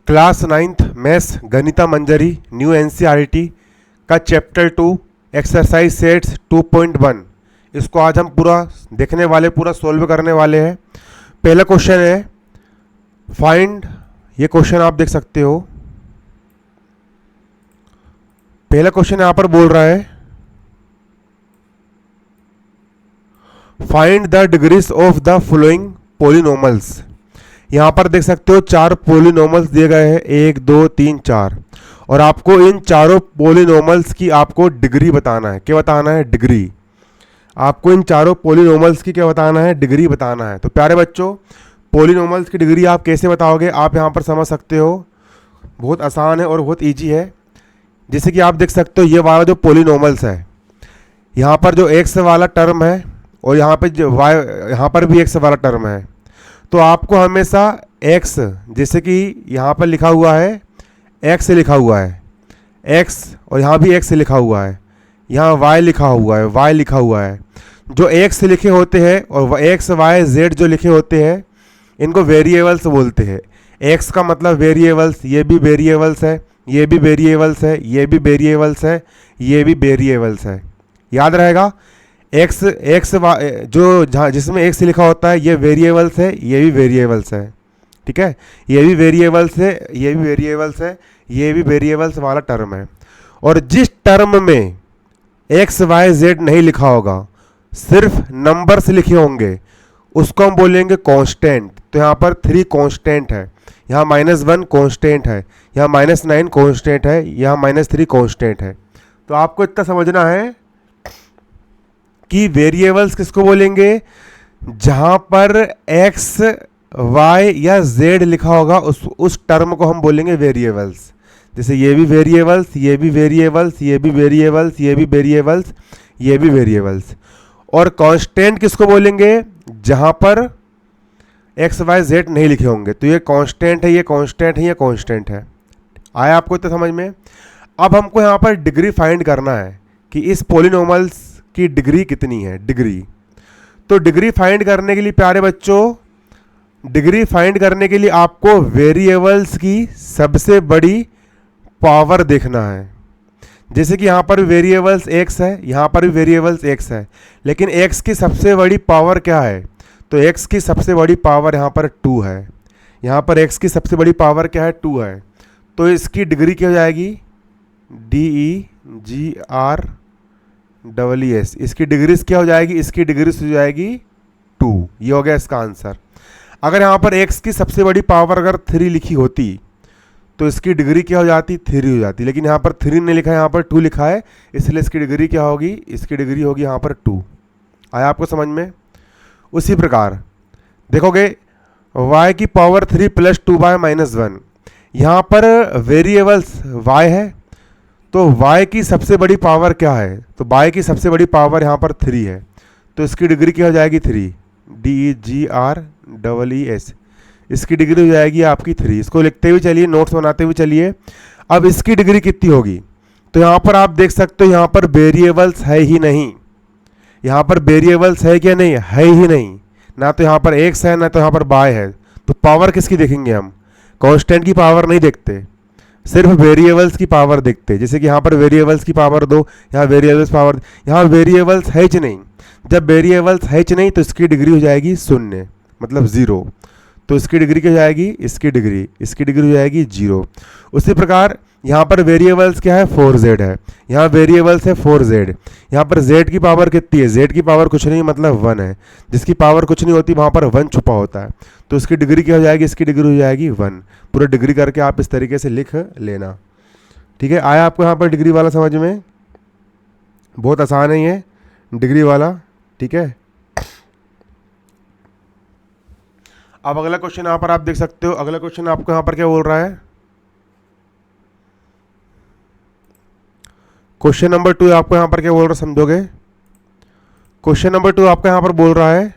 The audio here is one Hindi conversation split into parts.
क्लास 9th मैथ्स गणिता मंजरी न्यू एनसीईआरटी का चैप्टर 2 एक्सरसाइज सेट्स 2.1 इसको आज हम पूरा देखने वाले, पूरा सोल्व करने वाले हैं। पहला क्वेश्चन है फाइंड, ये क्वेश्चन आप देख सकते हो। पहला क्वेश्चन यहाँ पर बोल रहा है find the degrees of the following पोलिनोमल्स। यहाँ पर देख सकते हो 4 पोलिनोमल्स दिए गए हैं, 1 2 3 4, और आपको इन चारों पोलिनोमल्स की आपको डिग्री बताना है। क्या बताना है? डिग्री। आपको इन चारों पोलिनोमल्स की क्या बताना है? डिग्री बताना है। तो प्यारे बच्चों, पोलिनोमल्स की डिग्री आप कैसे बताओगे? आप यहाँ पर समझ सकते हो, बहुत आसान है और बहुत ईजी है। जैसे कि आप देख सकते हो ये वाला जो पोलिनोमल्स है, यहाँ पर जो एक्स वाला टर्म है और यहाँ पे जो वाई, यहाँ पर भी एक्स वाला टर्म है, तो आपको हमेशा x, जैसे कि यहाँ पर लिखा हुआ है x लिखा हुआ है x, और यहाँ भी x लिखा हुआ है, यहाँ y लिखा हुआ है y लिखा हुआ है। जो x लिखे होते हैं और x y z जो लिखे होते हैं, इनको वेरिएबल्स बोलते हैं। x का मतलब वेरिएबल्स, ये भी वेरिएबल्स है, ये भी वेरिएबल्स है, ये भी वेरिएबल्स है, ये भी वेरिएबल्स है। याद रहेगा, एक्स जो जहाँ जिसमें एक्स लिखा होता है ये वेरिएबल्स है, ये भी वेरिएबल्स है। ठीक है, ये भी वेरिएबल्स है, ये भी वेरिएबल्स है, ये भी वेरिएबल्स वाला टर्म है। और जिस टर्म में एक्स वाई जेड नहीं लिखा होगा, सिर्फ नंबर्स लिखे होंगे, उसको हम बोलेंगे कांस्टेंट। तो यहाँ पर 3 कांस्टेंट है, यहाँ -1 कांस्टेंट है, यहाँ -9 कांस्टेंट है, यहाँ -3 कांस्टेंट है। तो आपको इतना समझना है कि वेरिएबल्स किसको बोलेंगे? जहां पर x, y या z लिखा होगा उस टर्म को हम बोलेंगे वेरिएबल्स। जैसे ये भी वेरिएबल्स, ये भी वेरिएबल्स, ये भी वेरिएबल्स, ये भी वेरिएबल्स, ये भी वेरिएबल्स। और कांस्टेंट किसको बोलेंगे? जहां पर x, y, z नहीं लिखे होंगे। तो ये कांस्टेंट है, ये कांस्टेंट है, ये कांस्टेंट है। आया आपको तो समझ में? अब हमको यहाँ पर डिग्री फाइंड करना है कि इस पोलिनोमल्स की डिग्री कितनी है। डिग्री, तो डिग्री फाइंड करने के लिए प्यारे बच्चों, डिग्री फाइंड करने के लिए आपको वेरिएबल्स की सबसे बड़ी पावर देखना है। जैसे कि यहाँ पर वेरिएबल्स x है, यहाँ पर भी वेरिएबल्स x है, लेकिन x की सबसे बड़ी पावर क्या है? तो x की सबसे बड़ी पावर यहाँ पर 2 है। यहाँ पर x की सबसे बड़ी पावर क्या है? 2 है। तो इसकी डिग्री क्या हो जाएगी? DEGREES। इसकी डिग्रीज क्या हो जाएगी? इसकी डिग्रीज हो जाएगी 2। ये हो गया इसका आंसर। अगर यहाँ पर x की सबसे बड़ी पावर अगर 3 लिखी होती तो इसकी डिग्री क्या हो जाती? 3 हो जाती। लेकिन यहाँ पर 3 नहीं लिखा है, यहाँ पर 2 लिखा है, इसलिए इसकी डिग्री क्या होगी? इसकी डिग्री होगी यहाँ पर 2। आया आपको समझ में? उसी प्रकार देखोगे y की पावर 3 + 2y-1, यहाँ पर वेरिएबल्स y है, तो y की सबसे बड़ी पावर क्या है? तो y की सबसे बड़ी पावर यहाँ पर 3 है, तो इसकी डिग्री क्या हो जाएगी? 3। DEGREES। इसकी डिग्री हो जाएगी आपकी 3। इसको लिखते हुए चलिए, नोट्स बनाते हुए चलिए। अब इसकी डिग्री कितनी होगी? तो यहाँ पर आप देख सकते हो, यहाँ पर वेरिएबल्स है ही नहीं। यहाँ पर वेरिएबल्स है क्या? नहीं है ही नहीं। ना तो यहाँ पर x है, ना तो यहाँ पर y है। तो पावर किसकी देखेंगे हम? कांस्टेंट की पावर नहीं देखते, सिर्फ वेरिएबल्स की पावर देखते। जैसे कि यहाँ पर वेरिएबल्स की पावर 2, यहाँ वेरिएबल्स पावर, यहाँ वेरिएबल्स है ही नहीं। जब वेरिएबल्स है ही नहीं तो इसकी डिग्री हो जाएगी 0, मतलब 0। तो इसकी डिग्री क्या हो जाएगी? इसकी डिग्री हो जाएगी 0। उसी प्रकार यहाँ पर वेरिएबल्स क्या है? 4z है, यहाँ वेरिएबल्स है 4z। यहाँ पर z की पावर कितनी है? z की पावर कुछ नहीं, मतलब 1 है। जिसकी पावर कुछ नहीं होती वहाँ पर 1 छुपा होता है, तो इसकी डिग्री क्या हो जाएगी? इसकी डिग्री हो जाएगी 1। पूरा डिग्री करके आप इस तरीके से लिख लेना। ठीक है, आया आपको यहाँ पर डिग्री वाला समझ में? बहुत आसान है ये डिग्री वाला। ठीक है, अब अगला क्वेश्चन यहाँ पर आप देख सकते हो। अगला क्वेश्चन आपको यहाँ पर क्या बोल रहा है? क्वेश्चन नंबर 2 आपको यहाँ पर क्या बोल रहा है, समझोगे? क्वेश्चन नंबर 2 आपका यहाँ पर बोल रहा है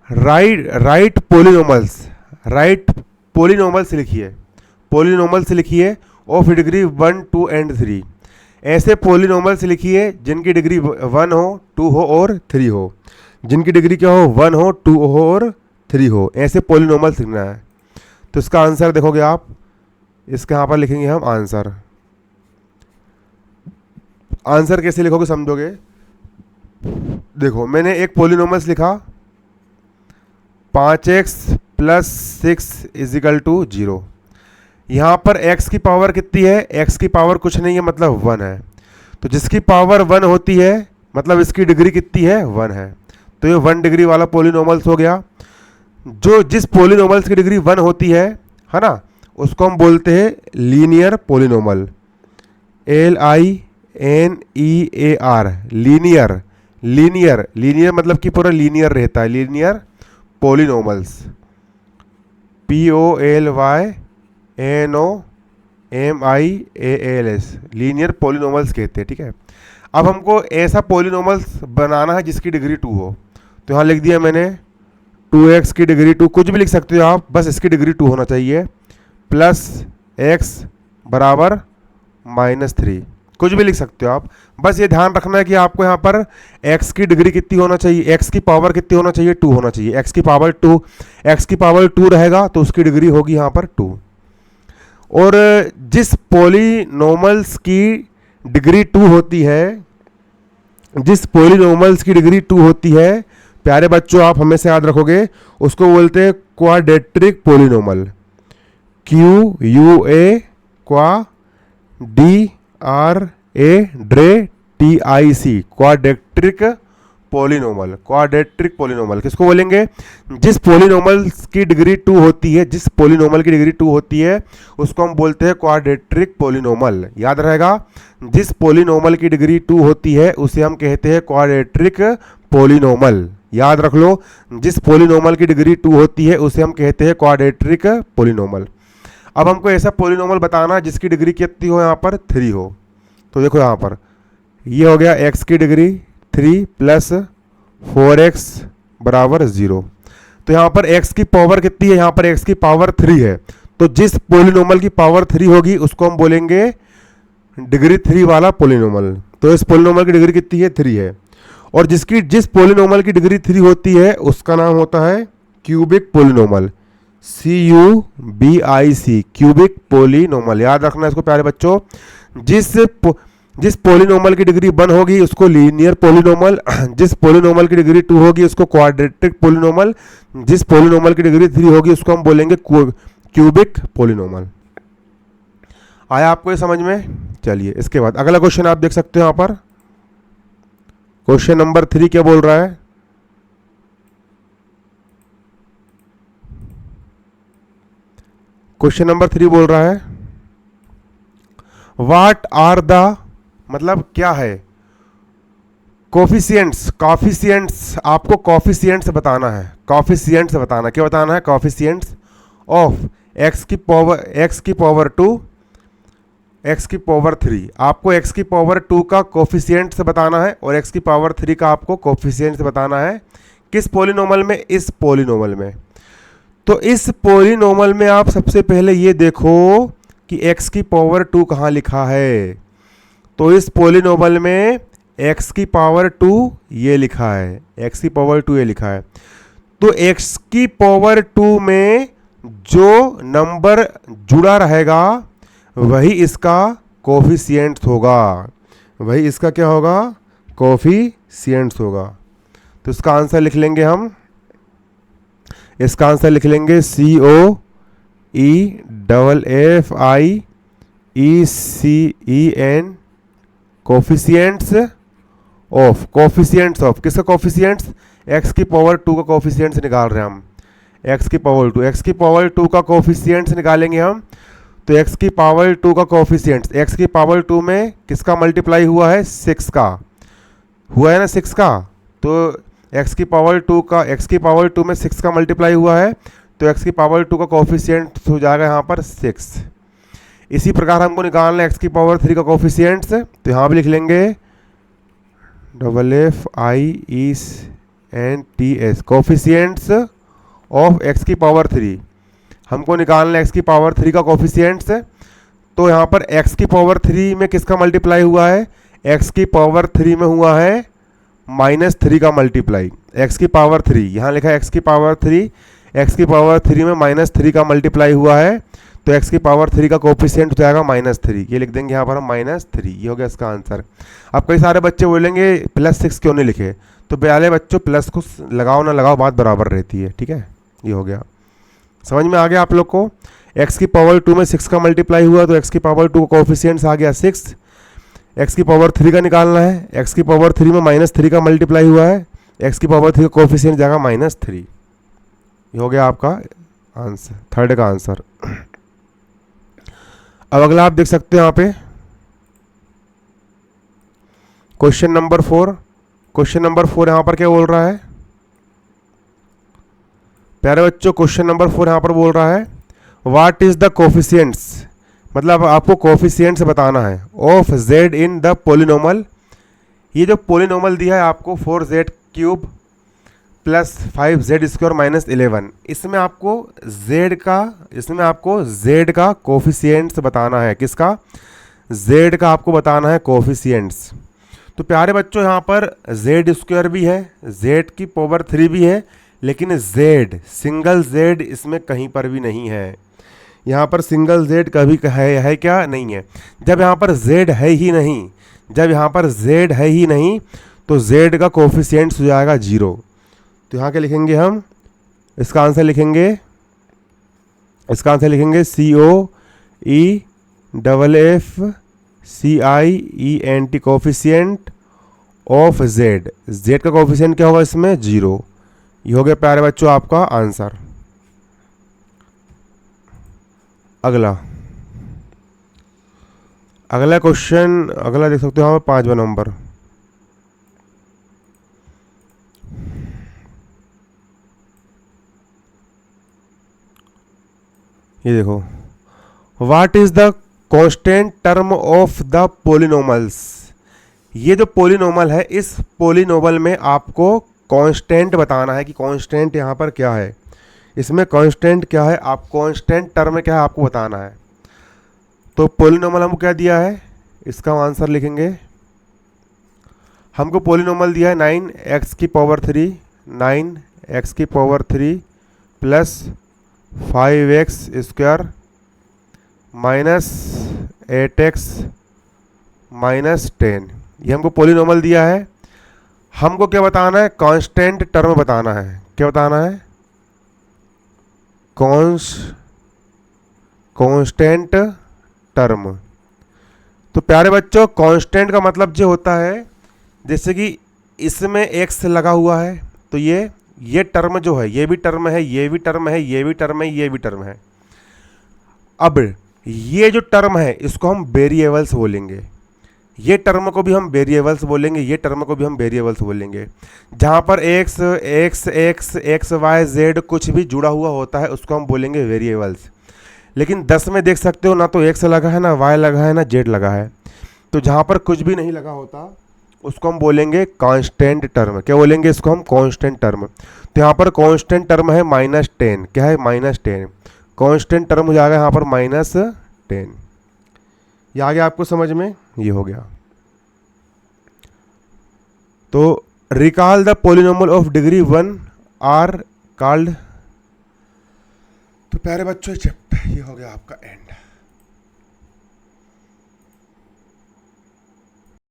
राइट पोलिनोमल्स लिखिए। पोलिनोमल्स लिखिए ऑफ डिग्री 1, 2 एंड 3। ऐसे पोलिनोमल्स लिखिए जिनकी डिग्री 1 हो, 2 हो और 3 हो। जिनकी डिग्री क्या हो? 1 हो, 2 हो और 3 हो। ऐसे पोलिनोमल्स लिखना है। तो इसका आंसर देखोगे आप, इसके यहाँ पर लिखेंगे हम आंसर। आंसर कैसे लिखोगे समझोगे। देखो मैंने एक पोलिनोमल्स लिखा 5x प्लस 6 इजिकल टू 0। यहाँ पर x की पावर कितनी है, x की पावर कुछ नहीं है मतलब 1 है। तो जिसकी पावर 1 होती है मतलब इसकी डिग्री कितनी है, 1 है। तो ये 1 डिग्री वाला पोलिनोमल्स हो गया। जो जिस पोलिनोमल्स की डिग्री 1 होती है ना, उसको हम बोलते हैं linear polynomial. LINEAR, linear. Linear मतलब कि पूरा लीनियर रहता है, लीनियर पोलिनोमल्स। POLYNOMIALS, लीनियर पोलिनोमल्स कहते हैं, ठीक है। अब हमको ऐसा पोलिनोमल्स बनाना है जिसकी डिग्री 2 हो। तो यहाँ लिख दिया मैंने 2x की डिग्री 2, कुछ भी लिख सकते हो आप, बस इसकी डिग्री 2 होना चाहिए, प्लस x बराबर -3, कुछ भी लिख सकते हो आप। बस ये ध्यान रखना है कि आपको यहाँ पर x की डिग्री कितनी होना चाहिए, x की पावर कितनी होना चाहिए, 2 होना चाहिए। x की पावर 2 रहेगा तो उसकी डिग्री होगी यहाँ पर 2। और जिस पोलिनोमल्स की डिग्री 2 होती है, जिस पोलिनोमल्स की डिग्री 2 होती है, प्यारे बच्चों आप हमेशा याद रखोगे, उसको बोलते हैं quadratic polynomial. QUA DRATIC, quadratic polynomial. Quadratic polynomial किसको बोलेंगे, जिस पोलिनोमल्स की डिग्री 2 होती है, जिस पोलिनोमल की डिग्री 2 होती है उसको हम बोलते हैं क्वाड्रेटिक पोलिनोमल। याद रहेगा, जिस पोलिनोमल की डिग्री 2 होती है उसे हम कहते हैं क्वाड्रेटिक पोलिनोमल। याद रख लो, जिस पोलिनोमल की डिग्री 2 होती है उसे हम कहते हैं क्वाड्रेटिक पोलिनोमल। अब हमको ऐसा पोलिनोमल बताना जिसकी डिग्री कितनी हो, यहाँ पर 3 हो। तो देखो यहाँ पर ये हो गया x की डिग्री 3 प्लस 4x बराबर 0। तो यहाँ पर x की पावर कितनी है, यहाँ पर x की पावर 3 है। तो जिस पोलिनोमल की पावर 3 होगी उसको हम बोलेंगे डिग्री 3 वाला पोलिनोमल। तो इस पोलिनोमल की डिग्री कितनी है, 3 है। और जिस पोलिनोमल की डिग्री 3 होती है उसका नाम होता है cubic polynomial. CUBIC, cubic polynomial. याद रखना इसको प्यारे बच्चों। जिस पोलिनोमल की डिग्री 1 होगी उसको लीनियर पोलिनोमल, जिस पोलिनोमल की डिग्री 2 होगी उसको क्वाड्रेटिक पोलिनोमल, जिस पोलिनोमल की डिग्री 3 होगी उसको हम बोलेंगे क्यूबिक पोलिनोमल। आया आपको ये समझ में। चलिए इसके बाद अगला क्वेश्चन आप देख सकते हो यहाँ पर। क्वेश्चन नंबर 3 क्या बोल रहा है, क्वेश्चन नंबर 3 बोल रहा है व्हाट आर द, मतलब क्या है, कॉफिशिएंट्स आपको कॉफिशिएंट्स बताना है। कॉफिशिएंट्स बताना, क्या बताना है, कॉफिशिएंट्स ऑफ x की पावर 2, x की पावर 3। आपको x की पावर 2 का कोफिशिएंट्स बताना है और x की पावर 3 का आपको कोफिशिएंट्स बताना है। किस पोलिनोमल में, इस पोलिनोमल में। तो इस पोलिनोमल में आप सबसे पहले ये देखो कि x की पावर 2 कहाँ लिखा है। तो इस पोलिनोमल में x की पावर 2 ये लिखा है, x की पावर 2 ये लिखा है। तो x की पावर 2 में जो नंबर जुड़ा रहेगा वही इसका कोफिशिएंट्स होगा, वही इसका क्या होगा, कोफिशिएंट्स होगा। तो इसका आंसर लिख लेंगे हम, इसका आंसर लिख लेंगे COEFFIECEN, coefficients of, coefficients of किसका कोफिशिएंट्स, x की पावर 2 का कोफिशिएंट्स निकाल रहे हैं हम। x की पावर 2, x की पावर 2 का कोफिशिएंट्स निकालेंगे हम। तो x की पावर 2 का कोफिशिएंट्स, x की पावर 2 में किसका मल्टीप्लाई हुआ है, 6 का हुआ है ना, 6 का। तो x की पावर 2 का, x की पावर 2 में 6 का मल्टीप्लाई हुआ है, तो x की पावर 2 का कोफिशिएंट्स हो जाएगा यहाँ पर 6। इसी प्रकार हमको निकालना है x की पावर 3 का कोफिशिएंट्स। तो यहाँ भी लिख लेंगे FFIECENTS, कोफिशिएंट्स ऑफ x की पावर 3। हमको निकालना है x की पावर 3 का कोफिशिएंट्स। तो यहाँ पर x की पावर 3 में किसका मल्टीप्लाई हुआ है, x की पावर 3 में हुआ है -3 का मल्टीप्लाई। x की पावर 3 यहाँ लिखा है x की पावर 3, एक्स की पावर 3 में -3 का मल्टीप्लाई हुआ है, तो एक्स की पावर 3 का कोफिशिएंट हो जाएगा -3। ये लिख देंगे यहाँ पर हम -3। ये हो गया इसका आंसर। अब कई सारे बच्चे बोलेंगे +6 क्यों नहीं लिखे, तो पहले बच्चों प्लस को लगाओ ना लगाओ बात बराबर रहती है, ठीक है। ये हो गया, समझ में आ गया आप लोग को। एक्स की पावर 2 में 6 का मल्टीप्लाई हुआ, तो एक्स की पावर 2 का कोफिशिएंट्स आ गया 6। एक्स की पावर 3 का निकालना है, एक्स की पावर 3 में -3 का मल्टीप्लाई हुआ है, एक्स की पावर 3 का कोफिशिएंट जाएगा -3। ये हो गया आपका आंसर, थर्ड का आंसर। अब अगला आप देख सकते हो यहाँ पे क्वेश्चन नंबर 4। क्वेश्चन नंबर 4 यहाँ पर क्या बोल रहा है प्यारे बच्चों, क्वेश्चन नंबर 4 यहाँ पर बोल रहा है व्हाट इज द कोफिशिएंट्स, मतलब आपको कोफिशिएंट्स बताना है of Z in the polynomial. ये जो पोलिनोमल दिया है आपको 4z³ + 5z² - 11, इसमें आपको z का कोफिशिएंट्स बताना है। किसका? z का आपको बताना है कोफिशिएंट्स। तो प्यारे बच्चों यहाँ पर z² भी है, z की पावर 3 भी है, लेकिन सिंगल z इसमें कहीं पर भी नहीं है। यहाँ पर सिंगल z कभी है क्या? नहीं है। जब यहाँ पर z है ही नहीं, तो z का कोफिशिएंट्स हो जाएगा 0। तो यहाँ क्या लिखेंगे हम? इसका आंसर लिखेंगे COEFFCIENT कोफिशिएंट ऑफ z का कोफिशिएंट क्या होगा इसमें? 0। ये हो गया प्यारे बच्चों आपका आंसर। अगला क्वेश्चन, अगला देख सकते हो यहाँ पर 5वां नंबर। ये देखो, what is the constant term of the पोलिनोमल्स। ये जो पोलिनोमल है, इस पोलिनोमल में आपको कांस्टेंट बताना है कि कांस्टेंट यहाँ पर क्या है, इसमें कांस्टेंट क्या है, आप कांस्टेंट टर्म क्या है आपको बताना है। तो पोलिनोमल हमको क्या दिया है, इसका आंसर लिखेंगे। हमको पोलिनोमल दिया है 9x की पावर 3 + 5x² - 8x - 10, ये हमको पोलिनोमल दिया है। हमको क्या बताना है? कांस्टेंट टर्म बताना है। क्या बताना है? Constant term. तो प्यारे बच्चों, कांस्टेंट का मतलब जो होता है, जैसे कि इसमें x लगा हुआ है, तो ये टर्म जो है, ये भी टर्म है, ये भी टर्म है, ये भी टर्म है, ये भी टर्म है। अब ये जो टर्म है इसको हम वेरिएबल्स बोलेंगे, ये टर्म को भी हम वेरिएबल्स बोलेंगे, ये टर्म को भी हम वेरिएबल्स बोलेंगे। जहाँ पर x y z कुछ भी जुड़ा हुआ होता है उसको हम बोलेंगे वेरिएबल्स। लेकिन 10 में देख सकते हो ना तो x लगा है, ना y लगा है, ना z लगा है। तो जहाँ पर कुछ भी नहीं लगा होता उसको हम बोलेंगे कांस्टेंट टर्म। क्या बोलेंगे इसको हम? Constant term. तो यहाँ पर कांस्टेंट टर्म है -10। क्या है? -10। कांस्टेंट टर्म हो जाएगा यहाँ पर -10। ये आ गया आपको समझ में? ये हो गया। तो recall the polynomial of degree 1 are called. तो प्यारे बच्चों, चैप्टर ये हो गया आपका एंड।